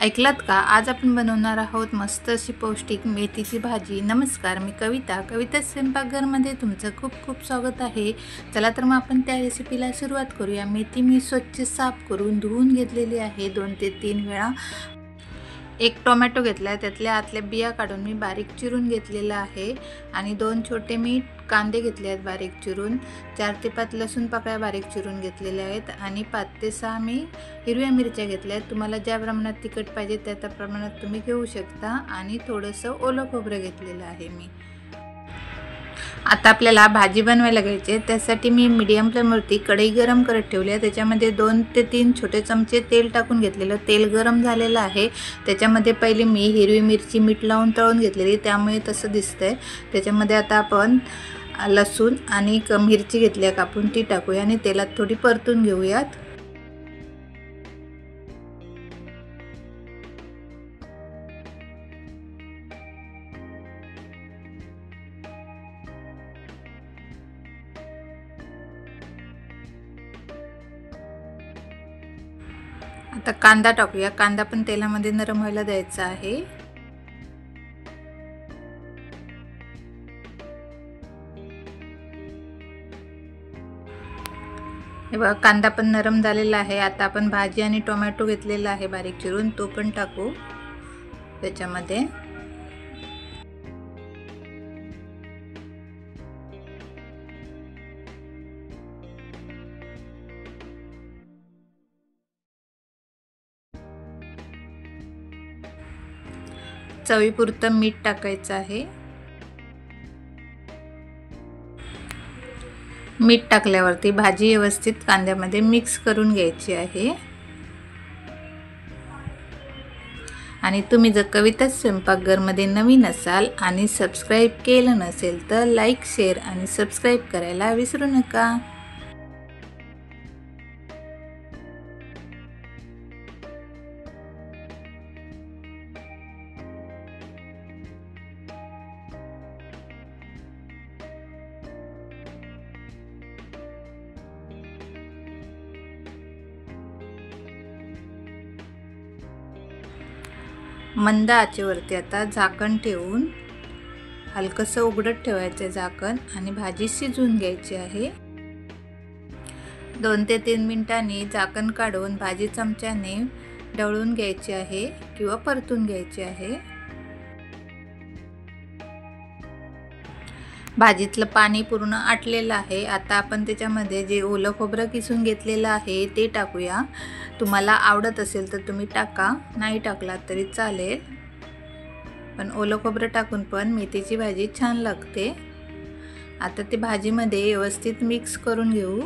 ऐकलात का? आज आपण बनवणार आहोत मस्त अशी पौष्टिक मेथीची भाजी। नमस्कार, मी कविता स्वयंपाकघरमध्ये तुमचं खूप खूप स्वागत आहे। चला तर मग आपण त्या रेसिपीला सुरुवात करूया। मेथी मी स्वच्छ साफ करून धुवून घेतलेली आहे 2 ते 3 वेळा। एक टोमॅटो घेतला, त्यातल्या आतल्या बिया काढून मी बारीक चिरून घेतलेला आहे आणि 2 छोटे मी कांदे घेतले आहेत बारीक चिरून, 4 ते 5 लसूण पाकळ्या बारीक चिरून घेतलेल्या आहेत आणि 5 ते 6 मी हिरव्या मिरच्या घेतल्या आहेत। तुम्हाला ज्या प्रमाणात तिखट पाहिजे त्या प्रमाणात तुम्ही घेऊ शकता आणि थोडंसं ओलं खोबरं घेतलेलं आहे मी। आता आपल्याला भाजी बनवायला घ्यायची, त्यासाठी मी मीडियम फ्लेमवरती कढई गरम करत ठेवली आहे। त्याच्यामध्ये 2 ते 3 छोटे चमचे तेल टाकून घेतलेलं। तेल गरम झालेलं आहे, त्याच्यामध्ये पहिले मी हिरवी मिरची मीठ लावून तळून घेतलेली, त्यामुळे तसं दिसतंय। त्याच्यामध्ये आता आपण लसूण आणि मिरची घेतली आहे कापून, ती टाकूया आणि तेलात थोडी परतून घेऊयात। आता कांदा टाकूया, कांदा पण तेलामध्ये नरम व्हायला द्यायचा आहे। हे बघा, कांदा पण नरम झालेला आहे। आता आपण भाजी आणि टोमॅटो घेतलेला आहे बारीक चिरून, तो पण टाकू त्याच्यामध्ये। चवीपुरतं मीठ टाकायचं आहे। मीठ टाकल्यावरती भाजी व्यवस्थित कांद्यामध्ये मिक्स करून घ्यायची आहे। आणि तुम्ही जर कविता स्वयंपाकघरमध्ये नवीन असाल आणि सबस्क्राईब केलं नसेल तर लाईक, शेअर आणि सबस्क्राईब करायला विसरू नका। मंद आचेवरती आता झाकण ठेवून हलकसं उघडत ठेवायचं झाकण आणि भाजी शिजवून घ्यायची आहे। 2 ते 3 मिनिटांनी झाकण काढून भाजी चमच्याने ढवळून घ्यायची आहे किंवा परतून घ्यायची आहे। भाजीतलं पाणी पूर्ण आटलेलं आहे। आता आपण त्याच्यामध्ये जे ओलं खोबरं किसून घेतलेलं आहे ते टाकूया। तुम्हाला आवडत असेल तर तुम्ही टाका, नाही टाकलात तरी चालेल, पण ओलं खोबरं टाकून पण मेथीची भाजी छान लागते। आता ते भाजीमध्ये व्यवस्थित मिक्स करून घेऊ।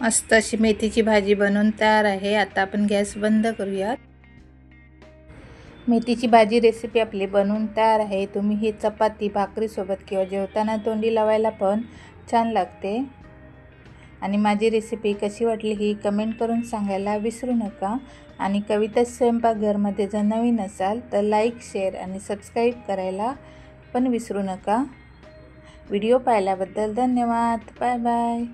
मस्त अशी मेथीची भाजी बनवून तयार आहे। आता आपण गॅस बंद करूयात। मेथीची भाजी रेसिपी आपली बनवून तयार आहे। तुम्ही ही चपाती भाकरीसोबत किंवा जेवताना तोंडी लावायला पण छान लागते। आणि माझी रेसिपी कशी वाटली ही कमेंट करून सांगायला विसरू नका। आणि कविता स्वयंपाकघरमध्ये जर नवीन असाल तर लाईक, शेअर आणि सबस्क्राईब करायला पण विसरू नका। व्हिडिओ पाहिल्याबद्दल धन्यवाद। Bye bye.